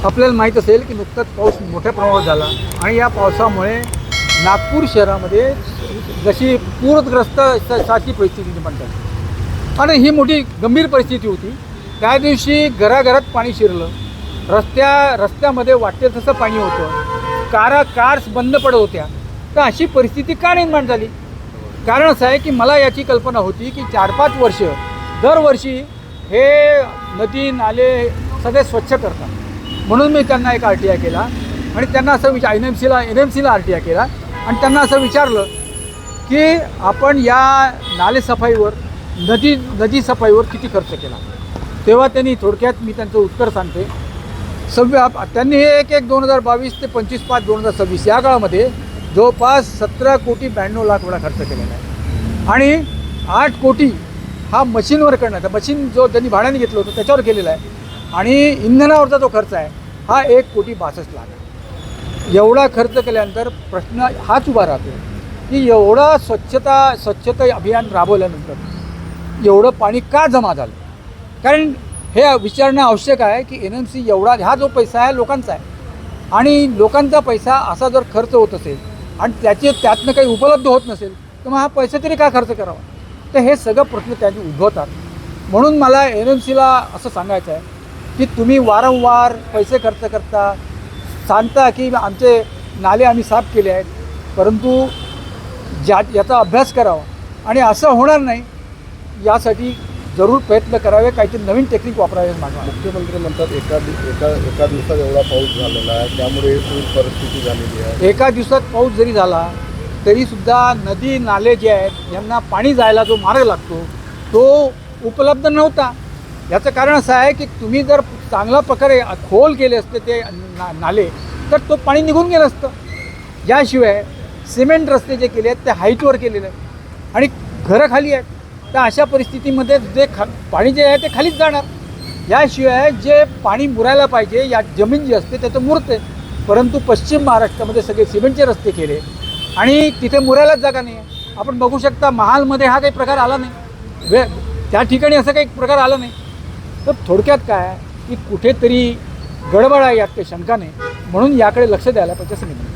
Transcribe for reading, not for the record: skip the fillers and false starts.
आपल्याला माहीत असेल की नुकताच पाऊस मोठ्या प्रमाणात झाला आणि या पावसामुळे नागपूर शहरामध्ये जशी पूरग्रस्त सारखी परिस्थिती निर्माण झाली आणि ही मोठी गंभीर परिस्थिती होती. त्या दिवशी घराघरात पाणी शिरलं, रस्त्यामध्ये वाटेल तसं पाणी होतं, कार्स बंद पडत होत्या. तर अशी परिस्थिती का निर्माण झाली? कारण असं आहे की मला याची कल्पना होती की 4-5 वर्ष दरवर्षी हे नदी नाले सगळे स्वच्छ करतात. म्हणून मी त्यांना एक RTI केला आणि त्यांना असं NMCला RTI केला आणि त्यांना असं विचारलं की आपण या नाले सफाईवर नदी सफाईवर किती खर्च केला. तेव्हा त्यांनी थोडक्यात मी त्यांचं उत्तर सांगते. त्यांनी हे 2022 ते 25/5/2026 या काळामध्ये जवळपास 17,92,00,000 एवढा खर्च केलेला आहे आणि 8 कोटी हा मशीनवर करण्याचा, मशीन जो त्यांनी भाड्याने घेतलं होतं त्याच्यावर केलेला आहे आणि इंधनावरचा जो खर्च आहे हा 1,62,00,000 आहे. एवढा खर्च केल्यानंतर प्रश्न हाच उभा राहतो की एवढा स्वच्छता अभियान राबवल्यानंतर एवढं पाणी का जमा झालं. कारण हे विचारणं आवश्यक आहे की NMC एवढा हा जो पैसा आहे लोकांचा आहे आणि लोकांचा पैसा असा जर खर्च होत असेल आणि त्यातनं काही उपलब्ध होत नसेल तर मग हा पैसा तरी का खर्च करावा. तर हे सगळं प्रश्न त्यांनी उद्भवतात. म्हणून मला NMCला असं सांगायचं आहे की तुम्ही वारंवार पैसे खर्च करता, सांगता की आमचे नाले आम्ही साफ केले आहेत, परंतु याचा अभ्यास करावा आणि असं होणार नाही यासाठी जरूर प्रयत्न करावे, काहीतरी नवीन टेक्निक वापरावे. मुख्यमंत्री म्हणतात एका दिवसात एवढा पाऊस झालेला आहे त्यामुळे पूर परिस्थिती झालेली आहे. एका दिवसात पाऊस जरी झाला तरीसुद्धा नदी नाले जे आहेत यांना पाणी जायला जो मार्ग लागतो तो उपलब्ध नव्हता. याचं कारण असं आहे की तुम्ही जर चांगल्या प्रकारे खोल केले असते ते नाले तर तो पाणी निघून गेलं असतं. याशिवाय सिमेंट रस्ते जे केले आहेत ते हाईटवर केलेले आहेत आणि घरं खाली आहेत. तर अशा परिस्थितीमध्ये पाणी जे आहे ते खालीच जाणार. याशिवाय जे पाणी मुरायला पाहिजे या जमीन जी असते त्याचं मुरते, परंतु पश्चिम महाराष्ट्रामध्ये सगळे सिमेंटचे रस्ते केले आणि तिथे मुरायलाच जागा नाही आहे. आपण बघू शकता महालमध्ये हा काही प्रकार आला नाही, त्या ठिकाणी असं काही प्रकार आला नाही. तर थोडक्यात काय की कुठेतरी गडबड आहे, यात काही शंका नाही. म्हणून याकडे लक्ष द्यायला पाहिजे असं मी म्हणतो.